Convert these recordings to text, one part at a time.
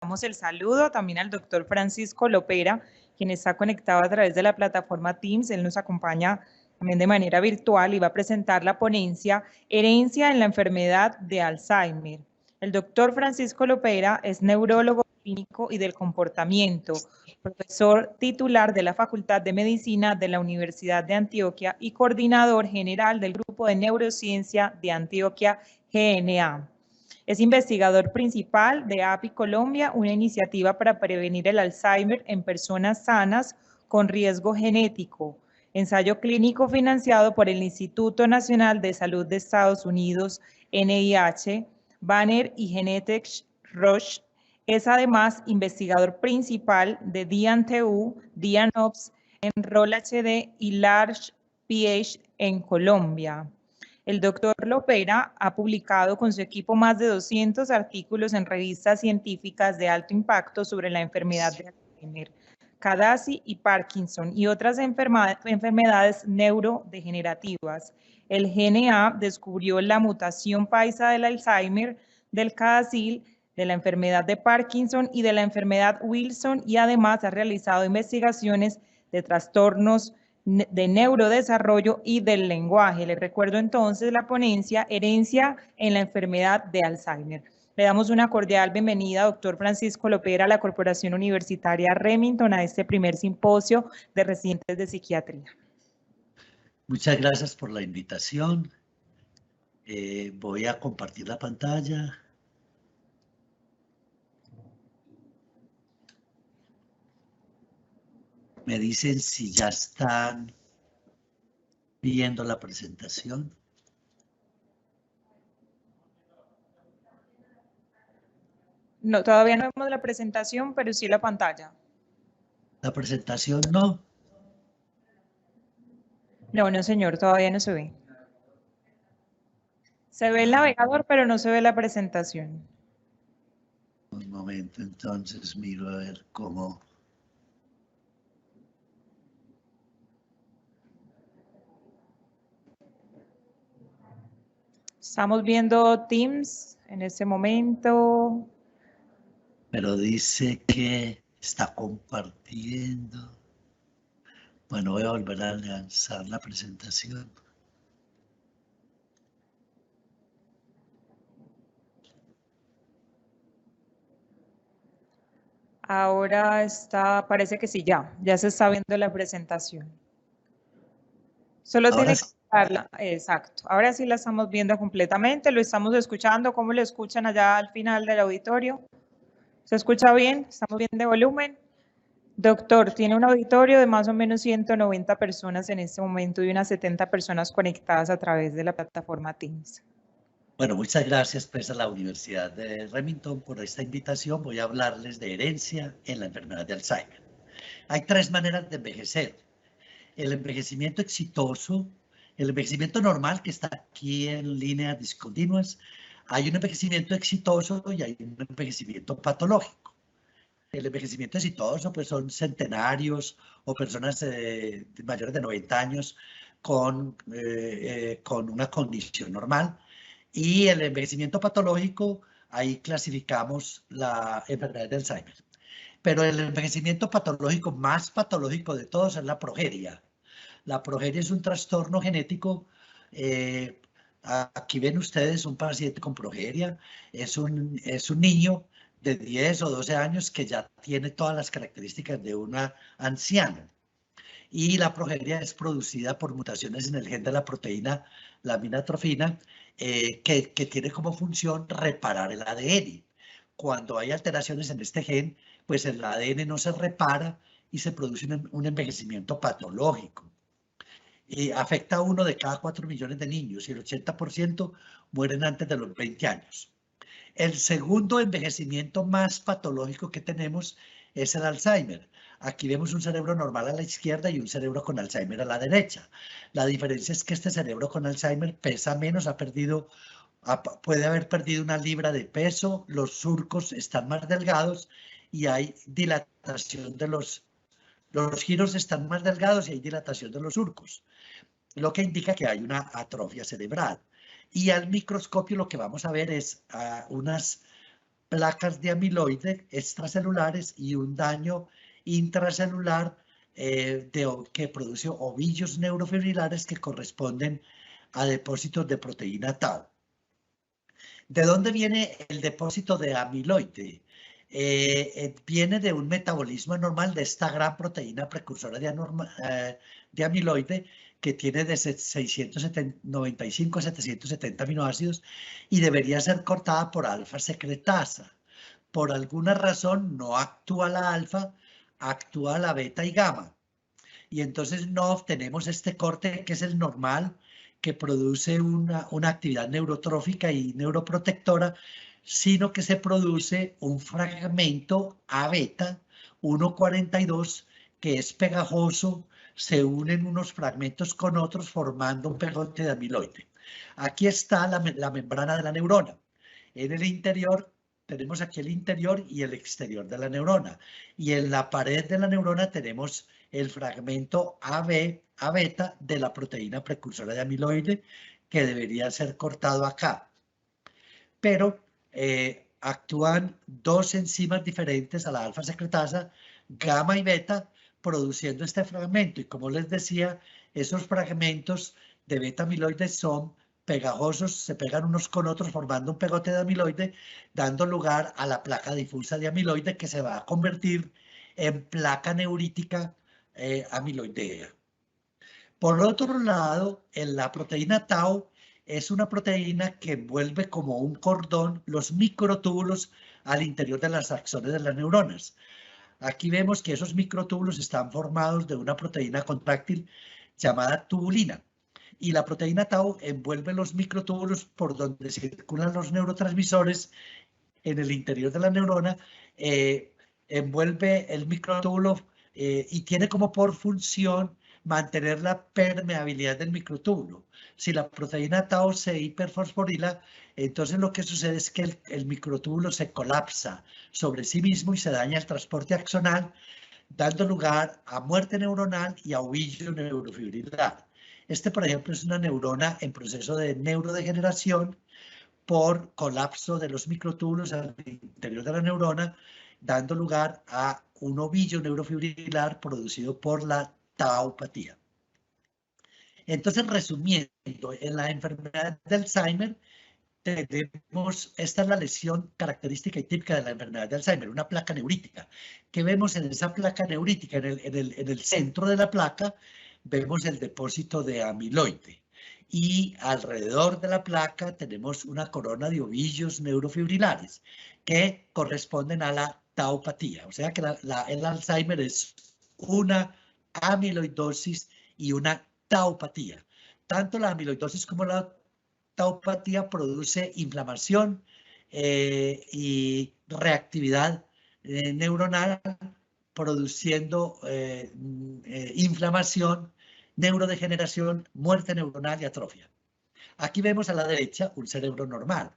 Damos el saludo también al doctor Francisco Lopera, quien está conectado a través de la plataforma Teams. Él nos acompaña también de manera virtual y va a presentar la ponencia Herencia en la enfermedad de Alzheimer. El doctor Francisco Lopera es neurólogo clínico y del comportamiento, profesor titular de la Facultad de Medicina de la Universidad de Antioquia y coordinador general del Grupo de Neurociencia de Antioquia, GNA. Es investigador principal de API Colombia, una iniciativa para prevenir el Alzheimer en personas sanas con riesgo genético. Ensayo clínico financiado por el Instituto Nacional de Salud de Estados Unidos, NIH, Banner y Genetics Roche. Es además investigador principal de DIAN-TU, DIAN-OPS, Enroll HD y Large PH en Colombia. El doctor Lopera ha publicado con su equipo más de 200 artículos en revistas científicas de alto impacto sobre la enfermedad de Alzheimer, CADASI y Parkinson y otras enfermedades neurodegenerativas. El GNA descubrió la mutación paisa del Alzheimer, del CADASIL, de la enfermedad de Parkinson y de la enfermedad Wilson, y además ha realizado investigaciones de trastornos de neurodesarrollo y del lenguaje. Les recuerdo entonces la ponencia Herencia en la enfermedad de Alzheimer. Le damos una cordial bienvenida, doctor Francisco Lopera, a la Corporación Universitaria Remington, a este primer simposio de residentes de psiquiatría. Muchas gracias por la invitación. Voy a compartir la pantalla. Me dicen si ya están viendo la presentación. No, todavía no vemos la presentación, pero sí la pantalla. La presentación no. No, señor, todavía no se ve. Se ve el navegador, pero no se ve la presentación. Un momento, entonces miro a ver cómo. Estamos viendo Teams en este momento. Pero dice que está compartiendo. Bueno, voy a volver a lanzar la presentación. Ahora está, parece que sí, ya se está viendo la presentación. Solo tiene que darla, exacto. Ahora sí la estamos viendo completamente, lo estamos escuchando. ¿Cómo lo escuchan allá al final del auditorio? ¿Se escucha bien? ¿Estamos bien de volumen? Doctor, tiene un auditorio de más o menos 190 personas en este momento y unas 70 personas conectadas a través de la plataforma Teams. Bueno, muchas gracias pues a la Universidad de Remington por esta invitación. Voy a hablarles de herencia en la enfermedad de Alzheimer. Hay tres maneras de envejecer. El envejecimiento exitoso, el envejecimiento normal que está aquí en líneas discontinuas. Hay un envejecimiento exitoso y hay un envejecimiento patológico. El envejecimiento exitoso pues son centenarios o personas mayores de 90 años con una condición normal. Y el envejecimiento patológico, ahí clasificamos la enfermedad de Alzheimer. Pero el envejecimiento patológico más patológico de todos es la progeria. La progeria es un trastorno genético. Aquí ven ustedes un paciente con progeria. Es un niño de 10 o 12 años que ya tiene todas las características de una anciana. Y la progeria es producida por mutaciones en el gen de la proteína lamina-trofina, que tiene como función reparar el ADN. Cuando hay alteraciones en este gen, pues el ADN no se repara y se produce un envejecimiento patológico. Afecta a 1 de cada 4 millones de niños y el 80% mueren antes de los 20 años. El segundo envejecimiento más patológico que tenemos es el Alzheimer. Aquí vemos un cerebro normal a la izquierda y un cerebro con Alzheimer a la derecha. La diferencia es que este cerebro con Alzheimer pesa menos, puede haber perdido 1 libra de peso, los surcos están más delgados y hay dilatación de los giros están más delgados y hay dilatación de los surcos, lo que indica que hay una atrofia cerebral. Y al microscopio lo que vamos a ver es unas placas de amiloide extracelulares y un daño intracelular que produce ovillos neurofibrilares que corresponden a depósitos de proteína tau. ¿De dónde viene el depósito de amiloide? Viene de un metabolismo anormal de esta gran proteína precursora de amiloide que tiene de 695 a 770 aminoácidos y debería ser cortada por alfa secretasa. Por alguna razón no actúa la alfa, actúa la beta y gamma. Y entonces no obtenemos este corte que es el normal, que produce una actividad neurotrófica y neuroprotectora, sino que se produce un fragmento A beta 1,42 que es pegajoso, se unen unos fragmentos con otros formando un pegote de amiloide. Aquí está la membrana de la neurona. En el interior tenemos aquí el interior y el exterior de la neurona. Y en la pared de la neurona tenemos el fragmento A beta de la proteína precursora de amiloide que debería ser cortado acá. Pero actúan dos enzimas diferentes a la alfa secretasa, gamma y beta, produciendo este fragmento. Y como les decía, esos fragmentos de beta amiloide son pegajosos, se pegan unos con otros formando un pegote de amiloide, dando lugar a la placa difusa de amiloide que se va a convertir en placa neurítica amiloidea. Por otro lado, en la proteína tau es una proteína que envuelve como un cordón los microtúbulos al interior de las axones de las neuronas. Aquí vemos que esos microtúbulos están formados de una proteína contráctil llamada tubulina. Y la proteína tau envuelve los microtúbulos por donde circulan los neurotransmisores en el interior de la neurona, envuelve el microtúbulo y tiene como por función mantener la permeabilidad del microtúbulo. Si la proteína tau se hiperfosforila, entonces lo que sucede es que el microtúbulo se colapsa sobre sí mismo y se daña el transporte axonal, dando lugar a muerte neuronal y a ovillo neurofibrilar. Por ejemplo, es una neurona en proceso de neurodegeneración por colapso de los microtúbulos al interior de la neurona, dando lugar a un ovillo neurofibrilar producido por la taupatía. Entonces, resumiendo, en la enfermedad de Alzheimer tenemos, esta es la lesión característica y típica de la enfermedad de Alzheimer, una placa neurítica. ¿Qué vemos en esa placa neurítica? En el centro de la placa vemos el depósito de amiloide. Y alrededor de la placa tenemos una corona de ovillos neurofibrilares que corresponden a la taupatía. O sea que el Alzheimer es una amiloidosis y una taupatía. Tanto la amiloidosis como la taupatía produce inflamación y reactividad neuronal, produciendo inflamación, neurodegeneración, muerte neuronal y atrofia. Aquí vemos a la derecha un cerebro normal,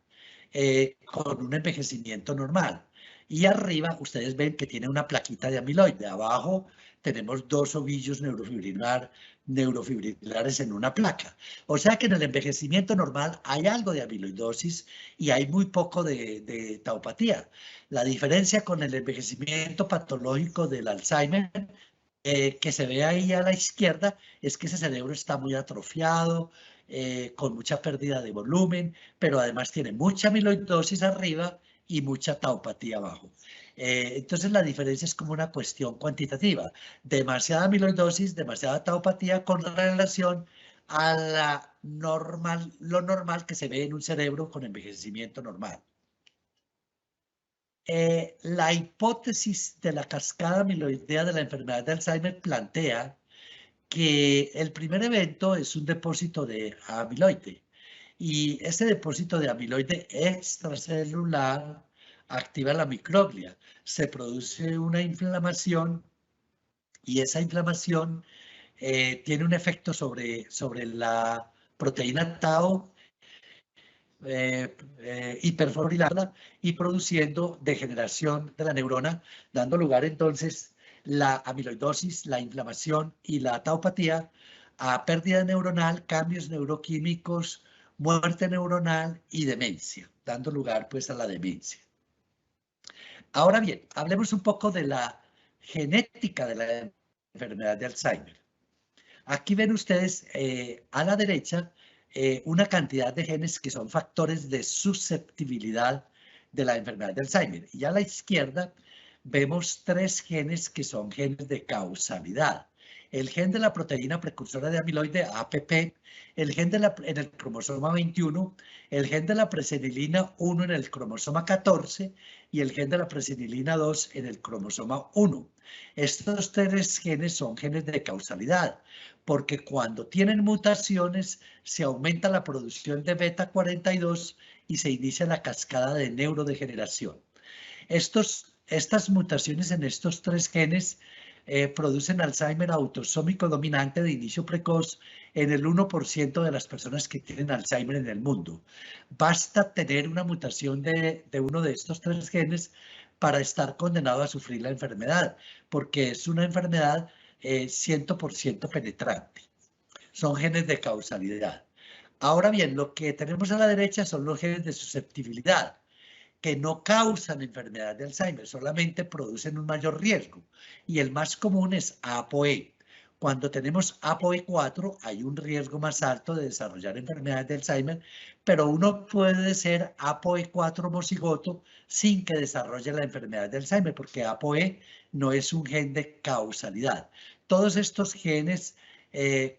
con un envejecimiento normal. Y arriba ustedes ven que tiene una plaquita de amiloide. Abajo tenemos dos ovillos neurofibrilares en una placa. O sea que en el envejecimiento normal hay algo de amiloidosis y hay muy poco de taupatía. La diferencia con el envejecimiento patológico del Alzheimer, que se ve ahí a la izquierda, es que ese cerebro está muy atrofiado, con mucha pérdida de volumen, pero además tiene mucha amiloidosis arriba y mucha taupatía abajo. Entonces la diferencia es como una cuestión cuantitativa. Demasiada amiloidosis, demasiada taupatía con relación a lo normal que se ve en un cerebro con envejecimiento normal. La hipótesis de la cascada amiloidea de la enfermedad de Alzheimer plantea que el primer evento es un depósito de amiloide y ese depósito de amiloide extracelular activa la microglia, se produce una inflamación y esa inflamación tiene un efecto sobre la proteína tau hiperfosforilada y produciendo degeneración de la neurona, dando lugar entonces la amiloidosis, la inflamación y la taupatía a pérdida neuronal, cambios neuroquímicos, muerte neuronal y demencia, dando lugar pues a la demencia. Ahora bien, hablemos un poco de la genética de la enfermedad de Alzheimer. Aquí ven ustedes a la derecha una cantidad de genes que son factores de susceptibilidad de la enfermedad de Alzheimer. Y a la izquierda vemos 3 genes que son genes de causalidad. El gen de la proteína precursora de amiloide, APP, el gen en el cromosoma 21, el gen de la presenilina 1 en el cromosoma 14 y el gen de la presenilina 2 en el cromosoma 1. Estos 3 genes son genes de causalidad, porque cuando tienen mutaciones se aumenta la producción de beta 42 y se inicia la cascada de neurodegeneración. Estas mutaciones en estos 3 genes producen Alzheimer autosómico dominante de inicio precoz en el 1% de las personas que tienen Alzheimer en el mundo. Basta tener una mutación de uno de estos 3 genes para estar condenado a sufrir la enfermedad, porque es una enfermedad 100% penetrante. Son genes de causalidad. Ahora bien, lo que tenemos a la derecha son los genes de susceptibilidad, que no causan enfermedad de Alzheimer, solamente producen un mayor riesgo. Y el más común es ApoE. Cuando tenemos ApoE4 hay un riesgo más alto de desarrollar enfermedad de Alzheimer, pero uno puede ser ApoE4 homocigoto sin que desarrolle la enfermedad de Alzheimer, porque ApoE no es un gen de causalidad. Todos estos genes,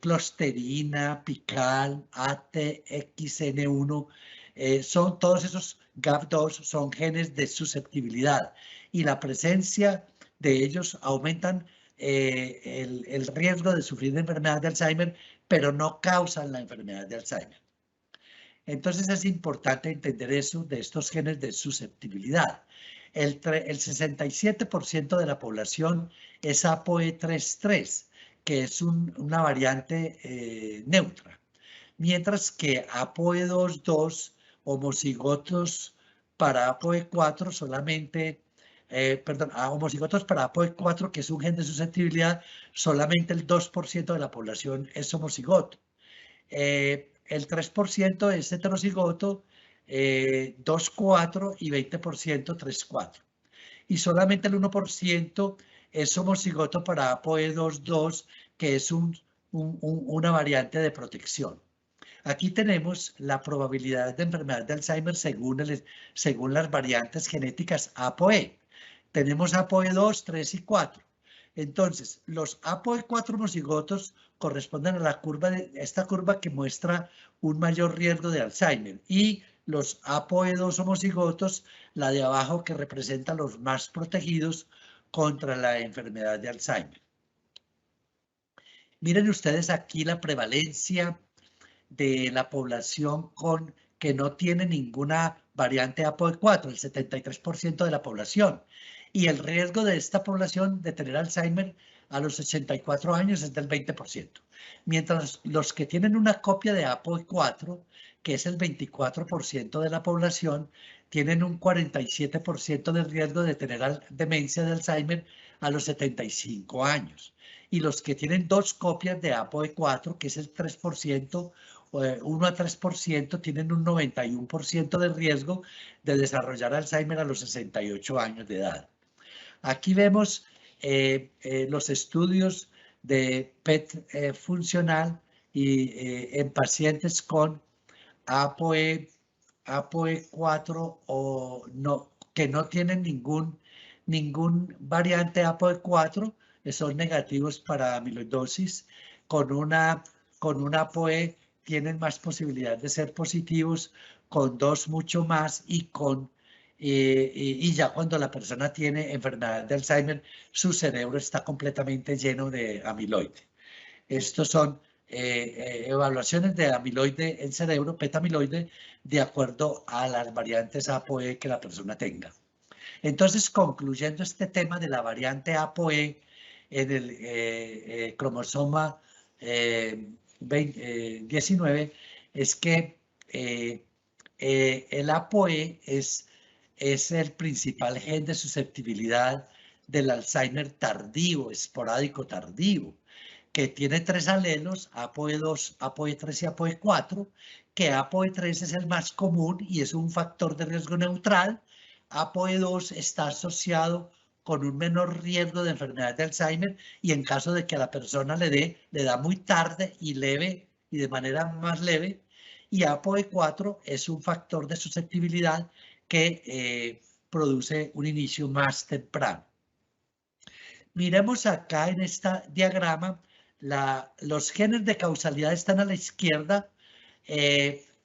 closterina, pical, ATXN1, son todos esos GAP2 son genes de susceptibilidad y la presencia de ellos aumentan el riesgo de sufrir de enfermedad de Alzheimer, pero no causan la enfermedad de Alzheimer. Entonces es importante entender eso de estos genes de susceptibilidad. El 67% de la población es ApoE33, que es una variante neutra, mientras que ApoE22 homocigotos para ApoE4 solamente, homocigotos para ApoE4, que es un gen de susceptibilidad, solamente el 2% de la población es homocigoto. El 3% es heterocigoto, 2,4 y 20% 3,4. Y solamente el 1% es homocigoto para ApoE22, que es una variante de protección. Aquí tenemos la probabilidad de enfermedad de Alzheimer según las variantes genéticas ApoE. Tenemos ApoE2, 3 y 4. Entonces, los ApoE4 homocigotos corresponden a esta curva que muestra un mayor riesgo de Alzheimer, y los ApoE2 homocigotos, la de abajo, que representa los más protegidos contra la enfermedad de Alzheimer. Miren ustedes aquí la prevalencia de la población que no tiene ninguna variante ApoE4, el 73% de la población. Y el riesgo de esta población de tener Alzheimer a los 84 años es del 20%. Mientras los que tienen una copia de ApoE4, que es el 24% de la población, tienen un 47% de riesgo de tener demencia de Alzheimer a los 75 años. Y los que tienen 2 copias de ApoE4, que es el 3%, 1 a 3%, tienen un 91% de riesgo de desarrollar Alzheimer a los 68 años de edad. Aquí vemos los estudios de PET funcional y en pacientes con ApoE4 o no, que no tienen ningún variante ApoE4, son negativos para amiloidosis. Con una ApoE tienen más posibilidad de ser positivos, con 2 mucho más, y ya cuando la persona tiene enfermedad de Alzheimer, su cerebro está completamente lleno de amiloide. Estos son evaluaciones de amiloide en cerebro, beta-amiloide, de acuerdo a las variantes ApoE que la persona tenga. Entonces, concluyendo este tema de la variante ApoE en el cromosoma 19, es que el ApoE es el principal gen de susceptibilidad del Alzheimer tardío, esporádico tardío, que tiene 3 alelos, ApoE2, ApoE3 y ApoE4, que ApoE3 es el más común y es un factor de riesgo neutral. APOE2 está asociado con un menor riesgo de enfermedad de Alzheimer y en caso de que a la persona le da muy tarde y leve y de manera más leve. Y APOE4 es un factor de susceptibilidad que produce un inicio más temprano. Miremos acá en este diagrama, los genes de causalidad están a la izquierda,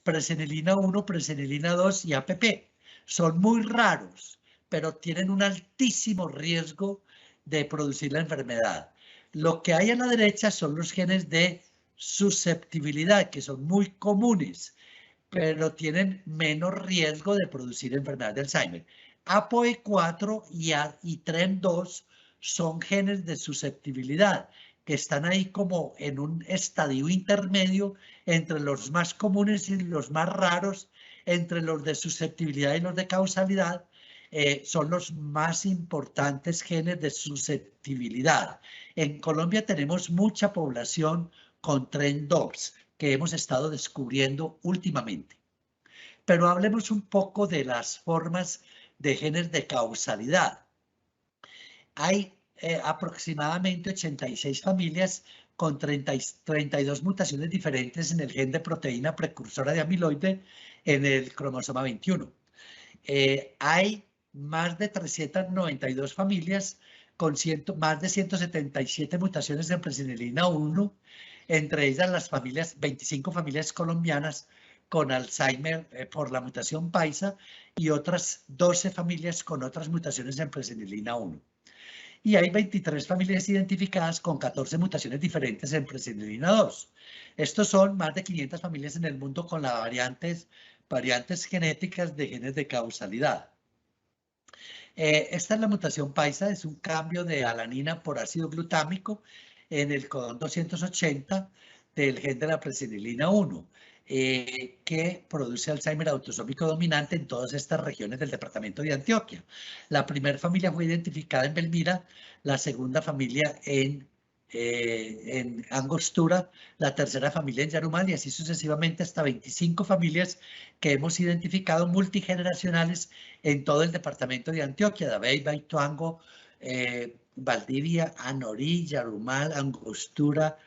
presenilina 1, presenilina 2 y APP. Son muy raros, pero tienen un altísimo riesgo de producir la enfermedad. Lo que hay a la derecha son los genes de susceptibilidad, que son muy comunes, pero tienen menos riesgo de producir enfermedad de Alzheimer. APOE4 y TREM2 son genes de susceptibilidad que están ahí como en un estadio intermedio entre los más comunes y los más raros, entre los de susceptibilidad y los de causalidad. Son los más importantes genes de susceptibilidad. En Colombia tenemos mucha población con TREM2 que hemos estado descubriendo últimamente. Pero hablemos un poco de las formas de genes de causalidad. Hay aproximadamente 86 familias con 32 mutaciones diferentes en el gen de proteína precursora de amiloide en el cromosoma 21. Hay más de 392 familias con más de 177 mutaciones en presenilina 1, entre ellas las 25 familias colombianas con Alzheimer por la mutación paisa y otras 12 familias con otras mutaciones en presenilina 1. Y hay 23 familias identificadas con 14 mutaciones diferentes en presenilina 2. Estos son más de 500 familias en el mundo con las variantes genéticas de genes de causalidad. Esta es la mutación paisa, es un cambio de alanina por ácido glutámico en el codón 280 del gen de la presenilina 1, que produce Alzheimer autosómico dominante en todas estas regiones del departamento de Antioquia. La primera familia fue identificada en Belmira, la segunda familia en Angostura, la tercera familia en Yarumal y así sucesivamente hasta 25 familias que hemos identificado multigeneracionales en todo el departamento de Antioquia, Dabeiba, Ituango, Valdivia, Anorí, Yarumal, Angostura,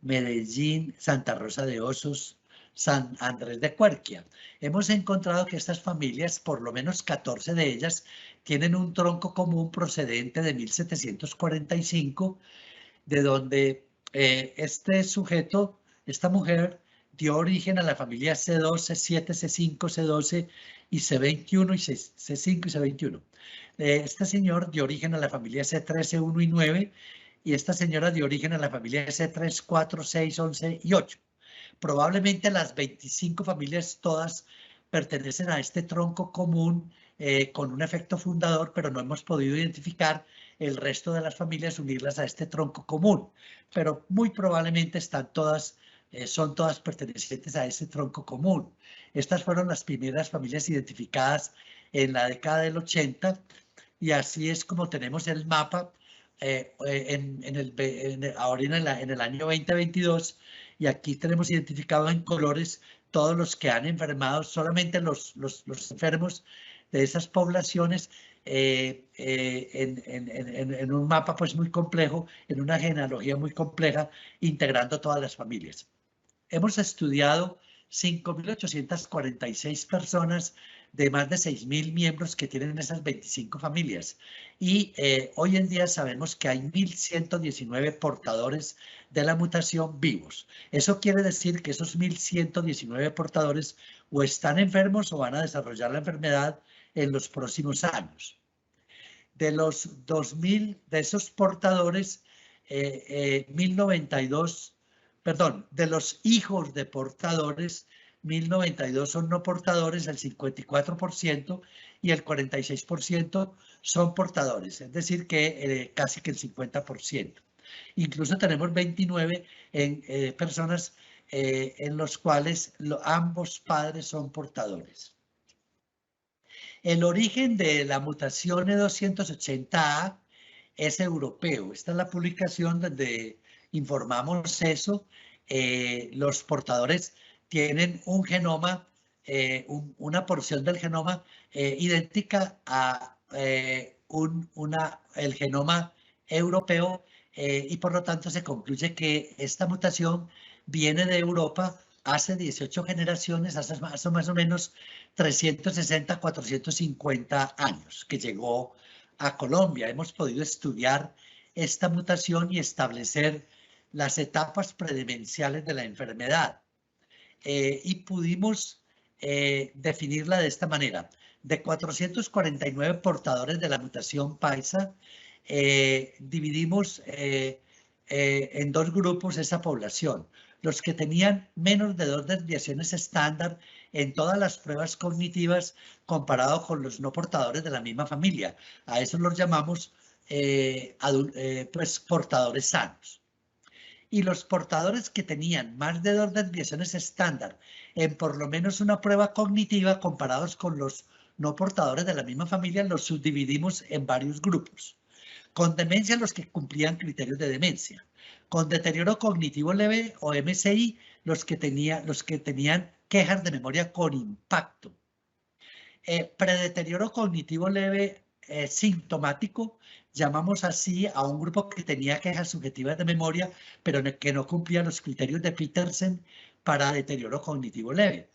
Medellín, Santa Rosa de Osos, San Andrés de Cuerquia. Hemos encontrado que estas familias, por lo menos 14 de ellas, tienen un tronco común procedente de 1745, de donde este sujeto, esta mujer, dio origen a la familia C2, C7, C5, C12 y C21 y C5 y C21. Este señor dio origen a la familia C3, C1 y 9 y esta señora dio origen a la familia C3, 4, 6, 11 y 8. Probablemente las 25 familias todas pertenecen a este tronco común con un efecto fundador, pero no hemos podido identificar el resto de las familias, unirlas a este tronco común. Pero muy probablemente están todas, son todas pertenecientes a ese tronco común. Estas fueron las primeras familias identificadas en la década del 80 y así es como tenemos el mapa ahora en el año 2022 y aquí tenemos identificado en colores todos los que han enfermado, solamente los enfermos de esas poblaciones en un mapa pues muy complejo, en una genealogía muy compleja, integrando todas las familias. Hemos estudiado 5.846 personas de más de 6.000 miembros que tienen esas 25 familias. Y hoy en día sabemos que hay 1.119 portadores de la mutación vivos. Eso quiere decir que esos 1.119 portadores o están enfermos o van a desarrollar la enfermedad en los próximos años. De los 2.000, de esos portadores, 1.092, perdón, de los hijos de portadores, 1.092 son no portadores, el 54%, y el 46% son portadores, es decir, que casi que el 50%. Incluso tenemos 29 personas en los cuales ambos padres son portadores. El origen de la mutación E280A es europeo. Esta es la publicación donde informamos eso. Los portadores tienen un genoma una porción del genoma idéntica a el genoma europeo y por lo tanto se concluye que esta mutación viene de Europa hace 18 generaciones, hace más o menos 360, 450 años que llegó a Colombia. Hemos podido estudiar esta mutación y establecer las etapas predemenciales de la enfermedad y pudimos definirla de esta manera. De 449 portadores de la mutación paisa, dividimos en dos grupos esa población. Los que tenían menos de 2 desviaciones estándar en todas las pruebas cognitivas comparado con los no portadores de la misma familia. A eso los llamamos pues, portadores sanos. Y los portadores que tenían más de 2 desviaciones estándar en por lo menos una prueba cognitiva comparados con los no portadores de la misma familia, los subdividimos en varios grupos. Con demencia, los que cumplían criterios de demencia. Con deterioro cognitivo leve o MCI, los que tenían quejas de memoria con impacto. Predeterioro cognitivo leve sintomático, llamamos así a un grupo que tenía quejas subjetivas de memoria, pero que no cumplía los criterios de Petersen para deterioro cognitivo leve.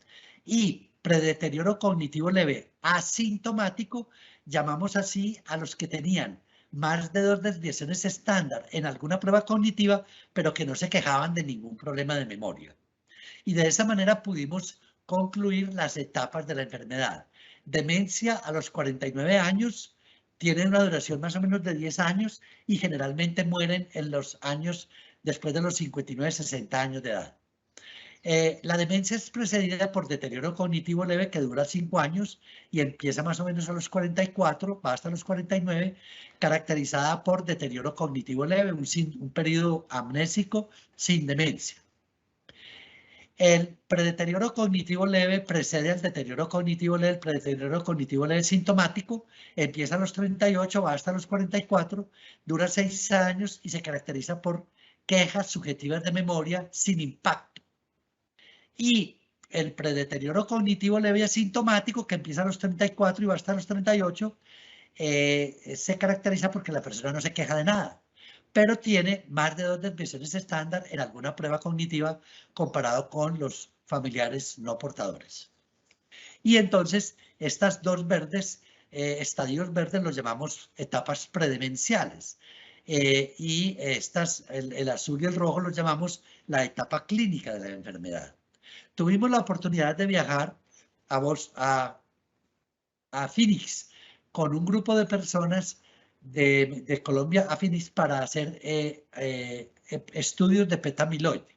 Y predeterioro cognitivo leve asintomático, llamamos así a los que tenían más de 2 desviaciones estándar en alguna prueba cognitiva, pero que no se quejaban de ningún problema de memoria. Y de esa manera pudimos concluir las etapas de la enfermedad. Demencia a los 49 años, tienen una duración más o menos de 10 años y generalmente mueren en los años después de los 59, 60 años de edad. La demencia es precedida por deterioro cognitivo leve que dura 5 años y empieza más o menos a los 44, va hasta los 49, caracterizada por deterioro cognitivo leve, un periodo amnésico sin demencia. El predeterioro cognitivo leve precede al deterioro cognitivo leve, el predeterioro cognitivo leve sintomático, empieza a los 38, va hasta los 44, dura 6 años y se caracteriza por quejas subjetivas de memoria sin impacto. Y el predeterioro cognitivo leve asintomático, que empieza a los 34 y va hasta los 38, se caracteriza porque la persona no se queja de nada, pero tiene más de 2 desviaciones estándar en alguna prueba cognitiva comparado con los familiares no portadores. Y entonces estas dos verdes, estadios verdes, los llamamos etapas predemenciales. Y el azul y el rojo los llamamos la etapa clínica de la enfermedad. Tuvimos la oportunidad de viajar a Phoenix con un grupo de personas de Colombia a Phoenix para hacer estudios de beta-amiloide.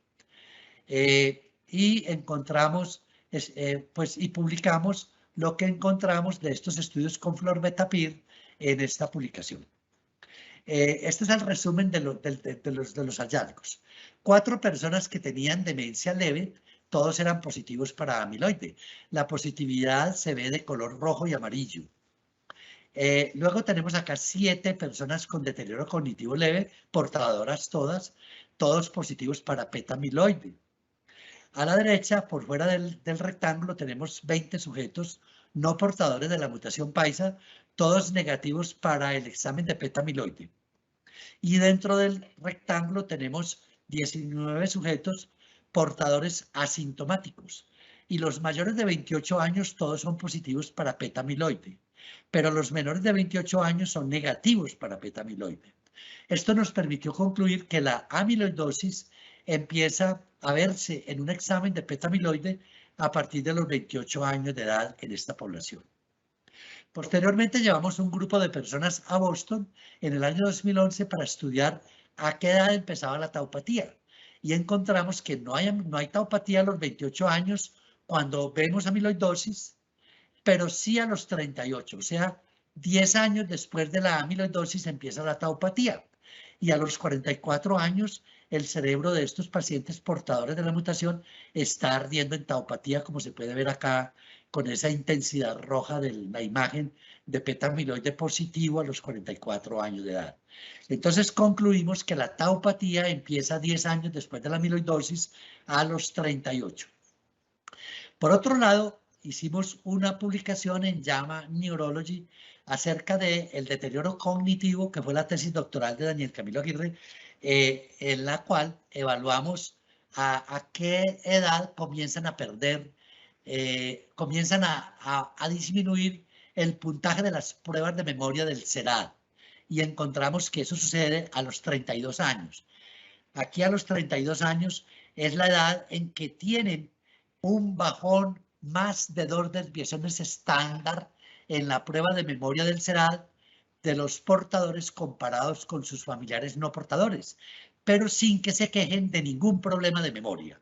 Y encontramos, pues, y publicamos lo que encontramos de estos estudios con florbetapir en esta publicación. Este es el resumen de los hallazgos. 4 personas que tenían demencia leve, todos eran positivos para amiloide. La positividad se ve de color rojo y amarillo. Luego tenemos acá 7 personas con deterioro cognitivo leve, portadoras todos positivos para beta-amiloide. A la derecha, por fuera del rectángulo, tenemos 20 sujetos no portadores de la mutación paisa, todos negativos para el examen de beta-amiloide. Y dentro del rectángulo tenemos 19 sujetos portadores asintomáticos. Y los mayores de 28 años todos son positivos para beta-amiloide, pero los menores de 28 años son negativos para beta-amiloide. Esto nos permitió concluir que la amiloidosis empieza a verse en un examen de beta-amiloide a partir de los 28 años de edad en esta población. Posteriormente llevamos un grupo de personas a Boston en el año 2011 para estudiar a qué edad empezaba la taupatía. Y encontramos que no hay taupatía a los 28 años cuando vemos amiloidosis, pero sí a los 38, o sea, 10 años después de la amiloidosis empieza la taupatía. Y a los 44 años, el cerebro de estos pacientes portadores de la mutación está ardiendo en taupatía, como se puede ver acá, con esa intensidad roja de la imagen de beta-amiloide positivo a los 44 años de edad. Entonces concluimos que la taupatía empieza 10 años después de la amiloidosis a los 38. Por otro lado, hicimos una publicación en JAMA Neurology acerca del deterioro cognitivo, que fue la tesis doctoral de Daniel Camilo Aguirre, en la cual evaluamos a qué edad comienzan a perder, comienzan a disminuir el puntaje de las pruebas de memoria del CERAD. Y encontramos que eso sucede a los 32 años. Aquí a los 32 años es la edad en que tienen un bajón más de 2 desviaciones estándar en la prueba de memoria del CERAD de los portadores comparados con sus familiares no portadores, pero sin que se quejen de ningún problema de memoria.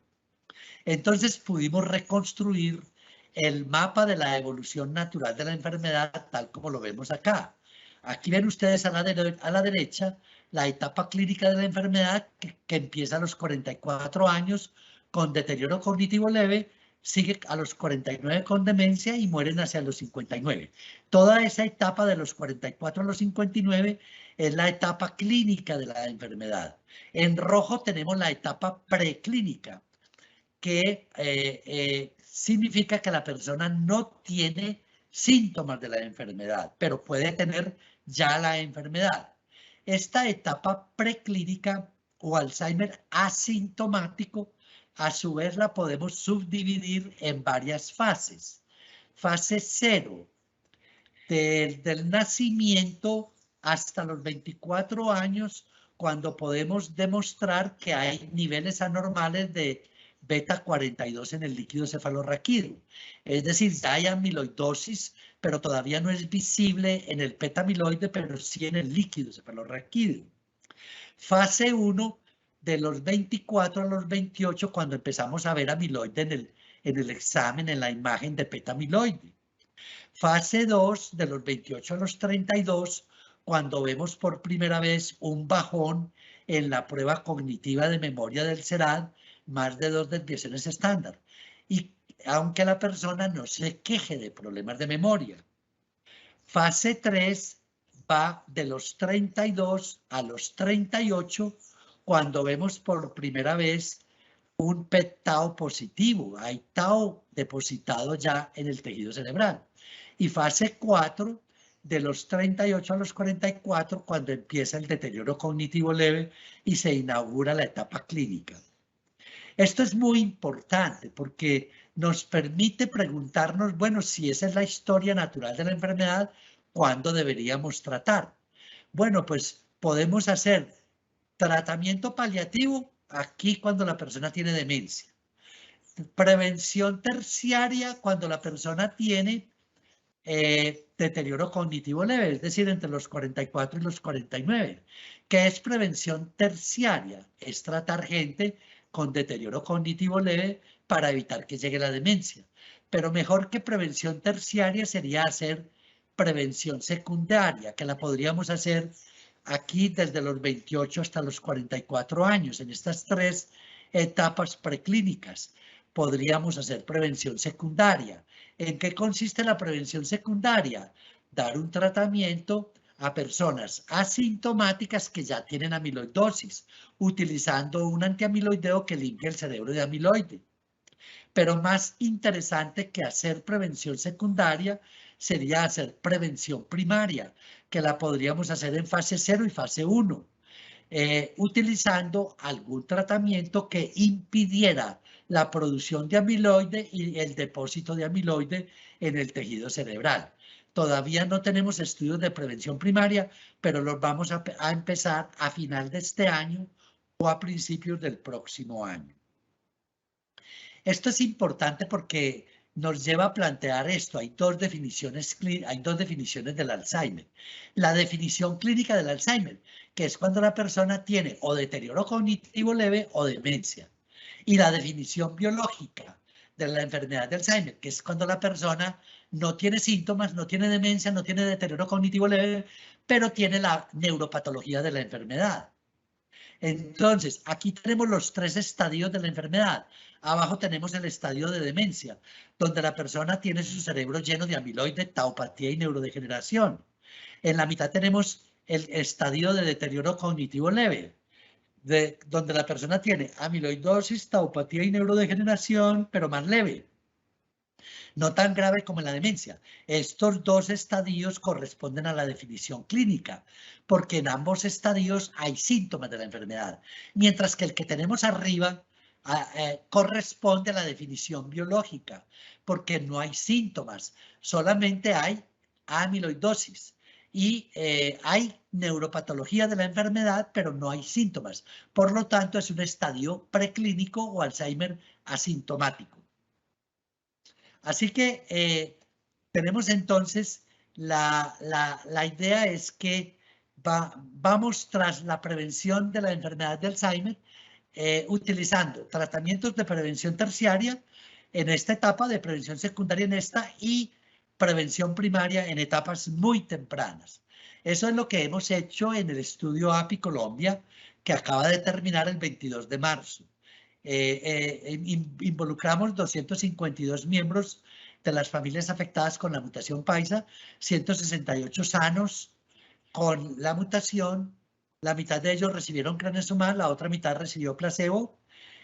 Entonces pudimos reconstruir el mapa de la evolución natural de la enfermedad tal como lo vemos acá. Aquí ven ustedes a la derecha la etapa clínica de la enfermedad que empieza a los 44 años con deterioro cognitivo leve, sigue a los 49 con demencia y mueren hacia los 59. Toda esa etapa de los 44 a los 59 es la etapa clínica de la enfermedad. En rojo tenemos la etapa preclínica, que significa que la persona no tiene síntomas de la enfermedad, pero puede tener ya la enfermedad. Esta etapa preclínica o Alzheimer asintomático, a su vez la podemos subdividir en varias fases. Fase 0, desde el nacimiento hasta los 24 años, cuando podemos demostrar que hay niveles anormales de beta 42 en el líquido cefalorraquídeo. Es decir, ya hay amiloidosis, pero todavía no es visible en el beta-amiloide, pero sí en el líquido cefalorraquídeo. Fase 1, de los 24 a los 28, cuando empezamos a ver amiloide en el examen, en la imagen de beta-amiloide. Fase 2, de los 28 a los 32, cuando vemos por primera vez un bajón en la prueba cognitiva de memoria del CERAD, más de 2 desviaciones estándar. Y aunque la persona no se queje de problemas de memoria. Fase 3 va de los 32 a los 38, cuando vemos por primera vez un PET-tau positivo. Hay tau depositado ya en el tejido cerebral. Y fase 4, de los 38 a los 44, cuando empieza el deterioro cognitivo leve y se inaugura la etapa clínica. Esto es muy importante porque nos permite preguntarnos, bueno, si esa es la historia natural de la enfermedad, ¿cuándo deberíamos tratar? Bueno, pues podemos hacer tratamiento paliativo aquí cuando la persona tiene demencia. Prevención terciaria cuando la persona tiene deterioro cognitivo leve, es decir, entre los 44 y los 49. ¿Qué es prevención terciaria? Es tratar gente con deterioro cognitivo leve para evitar que llegue la demencia. Pero mejor que prevención terciaria sería hacer prevención secundaria, que la podríamos hacer aquí desde los 28 hasta los 44 años, en estas 3 etapas preclínicas. Podríamos hacer prevención secundaria. ¿En qué consiste la prevención secundaria? Dar un tratamiento a personas asintomáticas que ya tienen amiloidosis, utilizando un antiamiloideo que limpia el cerebro de amiloide. Pero más interesante que hacer prevención secundaria sería hacer prevención primaria, que la podríamos hacer en fase 0 y fase 1, utilizando algún tratamiento que impidiera la producción de amiloide y el depósito de amiloide en el tejido cerebral. Todavía no tenemos estudios de prevención primaria, pero los vamos a empezar a final de este año o a principios del próximo año. Esto es importante porque nos lleva a plantear esto. Hay dos definiciones del Alzheimer. La definición clínica del Alzheimer, que es cuando la persona tiene o deterioro cognitivo leve o demencia. Y la definición biológica de la enfermedad de Alzheimer, que es cuando la persona no tiene síntomas, no tiene demencia, no tiene deterioro cognitivo leve, pero tiene la neuropatología de la enfermedad. Entonces, aquí tenemos los 3 estadios de la enfermedad. Abajo tenemos el estadio de demencia, donde la persona tiene su cerebro lleno de amiloide, taupatía y neurodegeneración. En la mitad tenemos el estadio de deterioro cognitivo leve, donde la persona tiene amiloidosis, taupatía y neurodegeneración, pero más leve. No tan grave como en la demencia. Estos dos estadios corresponden a la definición clínica, porque en ambos estadios hay síntomas de la enfermedad, mientras que el que tenemos arriba corresponde a la definición biológica, porque no hay síntomas, solamente hay amiloidosis. Y hay neuropatología de la enfermedad, pero no hay síntomas. Por lo tanto, es un estadio preclínico o Alzheimer asintomático. Así que tenemos entonces, la idea es que vamos tras la prevención de la enfermedad de Alzheimer, utilizando tratamientos de prevención terciaria en esta etapa, de prevención secundaria en esta, y prevención primaria en etapas muy tempranas. Eso es lo que hemos hecho en el estudio API Colombia, que acaba de terminar el 22 de marzo. Involucramos 252 miembros de las familias afectadas con la mutación paisa, 168 sanos con la mutación, la mitad de ellos recibieron craneosumab, la otra mitad recibió placebo,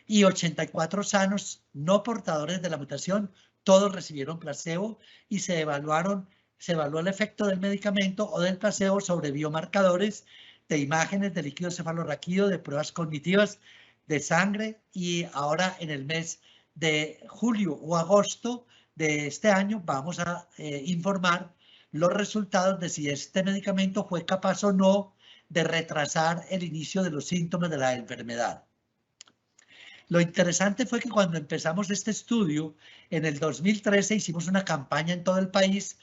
y 84 sanos no portadores de la mutación, todos recibieron placebo, y se evaluó el efecto del medicamento o del placebo sobre biomarcadores de imágenes de líquido cefalorraquídeo, de pruebas cognitivas, de sangre, y ahora en el mes de julio o agosto de este año vamos a informar los resultados de si este medicamento fue capaz o no de retrasar el inicio de los síntomas de la enfermedad. Lo interesante fue que cuando empezamos este estudio, en el 2013 hicimos una campaña en todo el país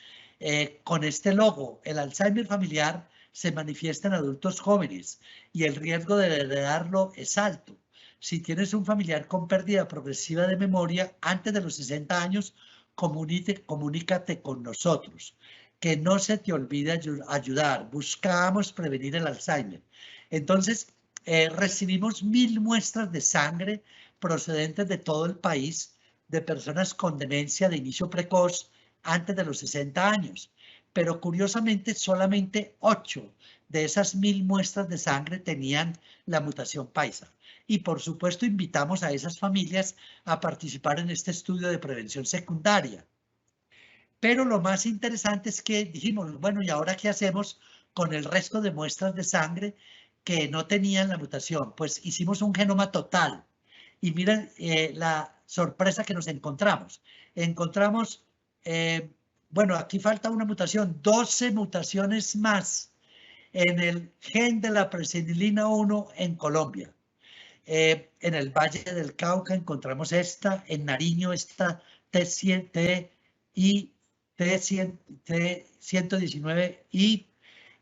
con este logo: el Alzheimer familiar se manifiesta en adultos jóvenes y el riesgo de heredarlo es alto. Si tienes un familiar con pérdida progresiva de memoria antes de los 60 años, comunícate con nosotros. Que no se te olvide ayudar. Buscamos prevenir el Alzheimer. Entonces, recibimos 1000 muestras de sangre procedentes de todo el país de personas con demencia de inicio precoz antes de los 60 años. Pero curiosamente, solamente 8 de esas 1000 muestras de sangre tenían la mutación paisa. Y por supuesto, invitamos a esas familias a participar en este estudio de prevención secundaria. Pero lo más interesante es que dijimos, bueno, ¿y ahora qué hacemos con el resto de muestras de sangre que no tenían la mutación? Pues hicimos un genoma total. Y miren la sorpresa que nos encontramos. Encontramos, bueno, aquí falta una mutación, 12 mutaciones más en el gen de la presenilina 1 en Colombia. En el Valle del Cauca encontramos esta, en Nariño esta T100 y T119, y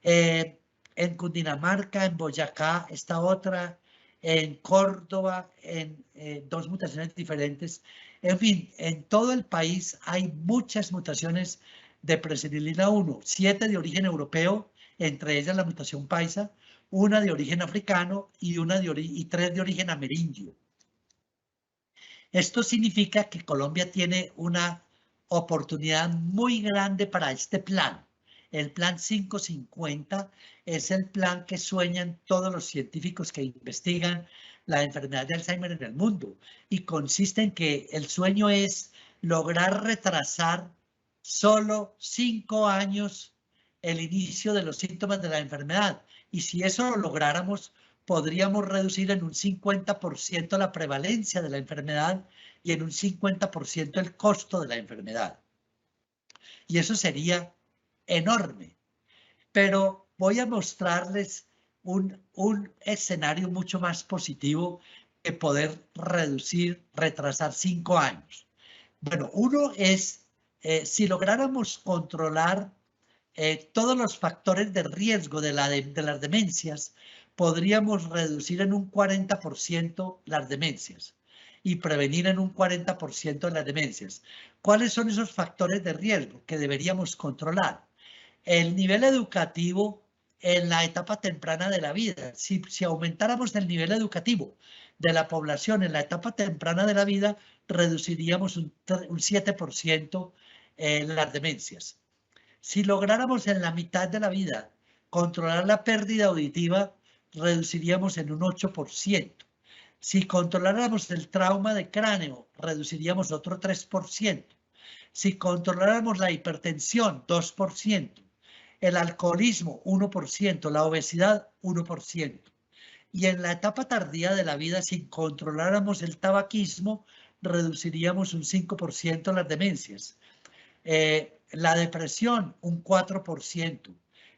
en Cundinamarca, en Boyacá, esta otra, en Córdoba, en 2 mutaciones diferentes. En fin, en todo el país hay muchas mutaciones de presenilina 1, 7 de origen europeo, entre ellas la mutación paisa, una de origen africano y 3 de origen amerindio. Esto significa que Colombia tiene una oportunidad muy grande para este plan. El plan 550 es el plan que sueñan todos los científicos que investigan la enfermedad de Alzheimer en el mundo, y consiste en que el sueño es lograr retrasar solo 5 años el inicio de los síntomas de la enfermedad. Y si eso lo lográramos, podríamos reducir en un 50% la prevalencia de la enfermedad y en un 50% el costo de la enfermedad. Y eso sería enorme. Pero voy a mostrarles un escenario mucho más positivo que poder retrasar 5 años. Bueno, uno es, si lográramos controlar todos los factores de riesgo de las demencias, podríamos reducir en un 40% las demencias y prevenir en un 40% las demencias. ¿Cuáles son esos factores de riesgo que deberíamos controlar? El nivel educativo en la etapa temprana de la vida. Si aumentáramos el nivel educativo de la población en la etapa temprana de la vida, reduciríamos un 7% las demencias. Si lográramos en la mitad de la vida controlar la pérdida auditiva, reduciríamos en un 8%. Si controláramos el trauma de cráneo, reduciríamos otro 3%. Si controláramos la hipertensión, 2%, el alcoholismo, 1%, la obesidad, 1%. Y en la etapa tardía de la vida, si controláramos el tabaquismo, reduciríamos un 5% las demencias. La depresión, un 4%.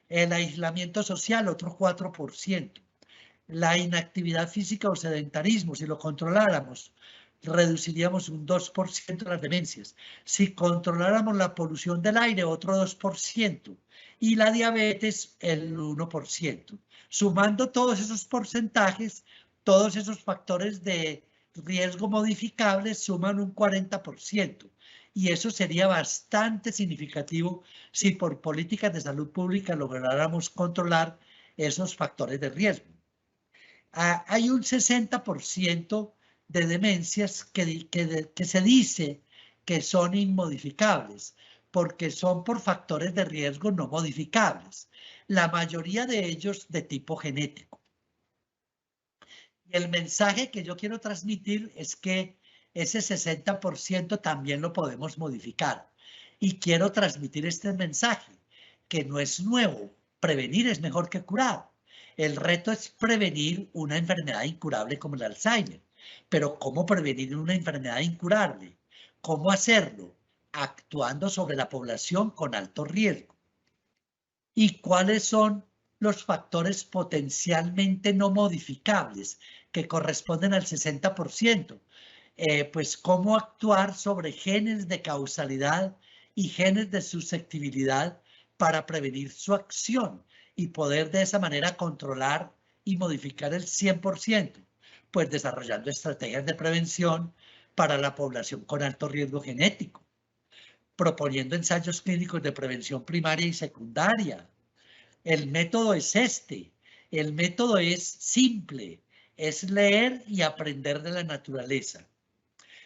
El aislamiento social, otro 4%. La inactividad física o sedentarismo, si lo controláramos, reduciríamos un 2% las demencias. Si controláramos la polución del aire, otro 2%. Y la diabetes, el 1%. Sumando todos esos porcentajes, todos esos factores de riesgo modificables suman un 40%. Y eso sería bastante significativo si por políticas de salud pública lográramos controlar esos factores de riesgo. Hay un 60% de demencias que se dice que son inmodificables, porque son por factores de riesgo no modificables. La mayoría de ellos de tipo genético. Y el mensaje que yo quiero transmitir es que ese 60% también lo podemos modificar. Y quiero transmitir este mensaje, que no es nuevo. Prevenir es mejor que curar. El reto es prevenir una enfermedad incurable como el Alzheimer. Pero ¿cómo prevenir una enfermedad incurable? ¿Cómo hacerlo? Actuando sobre la población con alto riesgo. ¿Y cuáles son los factores potencialmente no modificables que corresponden al 60%? Pues cómo actuar sobre genes de causalidad y genes de susceptibilidad para prevenir su acción y poder de esa manera controlar y modificar el 100%, pues desarrollando estrategias de prevención para la población con alto riesgo genético, proponiendo ensayos clínicos de prevención primaria y secundaria. El método es este. El método es simple. Es leer y aprender de la naturaleza.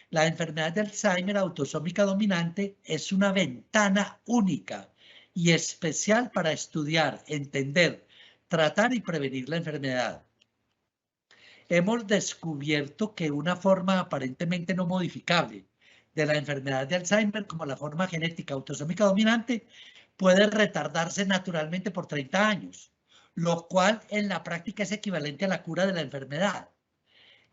La enfermedad de Alzheimer autosómica dominante es una ventana única y especial para estudiar, entender, tratar y prevenir la enfermedad. Hemos descubierto que una forma aparentemente no modificable de la enfermedad de Alzheimer, como la forma genética autosómica dominante, puede retardarse naturalmente por 30 años, lo cual en la práctica es equivalente a la cura de la enfermedad.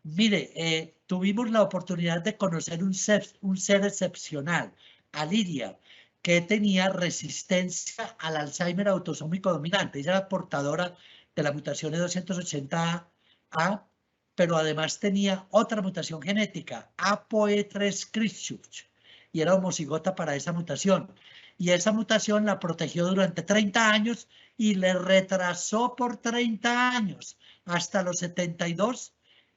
Mire, tuvimos la oportunidad de conocer un ser excepcional, Aliria, que tenía resistencia al Alzheimer autosómico dominante. Ella era portadora de la mutación E280A, pero además tenía otra mutación genética, APOE3 Christchurch, y era homocigota para esa mutación. Y esa mutación la protegió durante 30 años y le retrasó por 30 años, hasta los 72,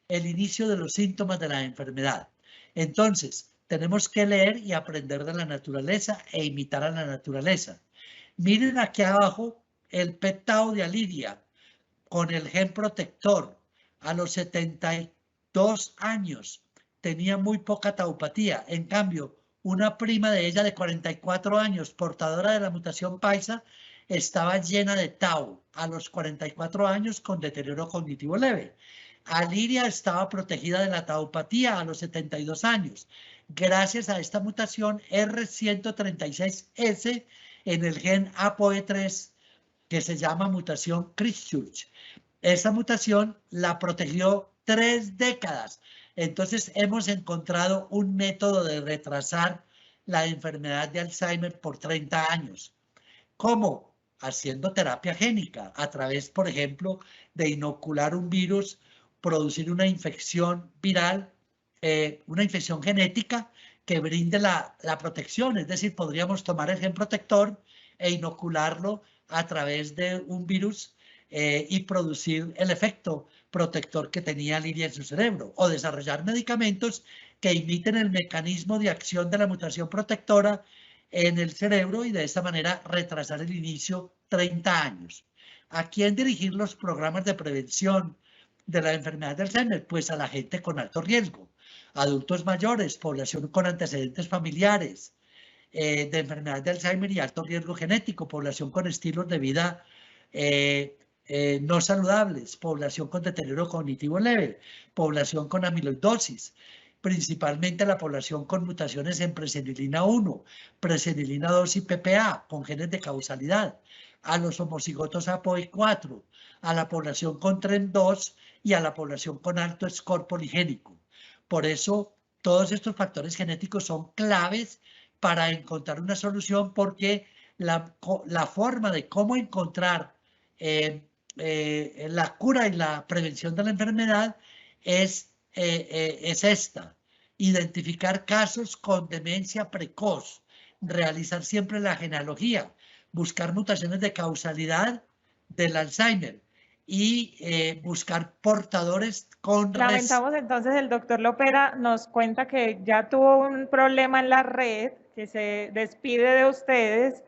el inicio de los síntomas de la enfermedad. Entonces, tenemos que leer y aprender de la naturaleza e imitar a la naturaleza. Miren aquí abajo el PET-tau de Aliria con el gen protector. A los 72 años tenía muy poca taupatía. En cambio, una prima de ella de 44 años, portadora de la mutación paisa, estaba llena de tau a los 44 años con deterioro cognitivo leve. Aliria estaba protegida de la taupatía a los 72 años, gracias a esta mutación R136S en el gen APOE3, que se llama mutación Christchurch. Esa mutación la protegió 3 décadas. Entonces hemos encontrado un método de retrasar la enfermedad de Alzheimer por 30 años. ¿Cómo? Haciendo terapia génica, a través, por ejemplo, de inocular un virus, producir una infección viral, una infección genética que brinde la protección. Es decir, podríamos tomar el gen protector e inocularlo a través de un virus y producir el efecto protector que tenía Liria en su cerebro, o desarrollar medicamentos que imiten el mecanismo de acción de la mutación protectora en el cerebro y de esta manera retrasar el inicio 30 años. ¿A quién dirigir los programas de prevención de la enfermedad de Alzheimer? Pues a la gente con alto riesgo, adultos mayores, población con antecedentes familiares de enfermedad de Alzheimer y alto riesgo genético, población con estilos de vida no saludables, población con deterioro cognitivo leve, población con amiloidosis. principalmente a la población con mutaciones en presenilina 1, presenilina 2 y PPA, con genes de causalidad, a los homocigotos APOE4, a la población con TREM2 y a la población con alto score poligénico. Por eso, todos estos factores genéticos son claves para encontrar una solución, porque la forma de cómo encontrar la cura y la prevención de la enfermedad es esta: identificar casos con demencia precoz, realizar siempre la genealogía, buscar mutaciones de causalidad del Alzheimer y buscar portadores con Lamentamos entonces, el doctor Lopera nos cuenta que ya tuvo un problema en la red, que se despide de ustedes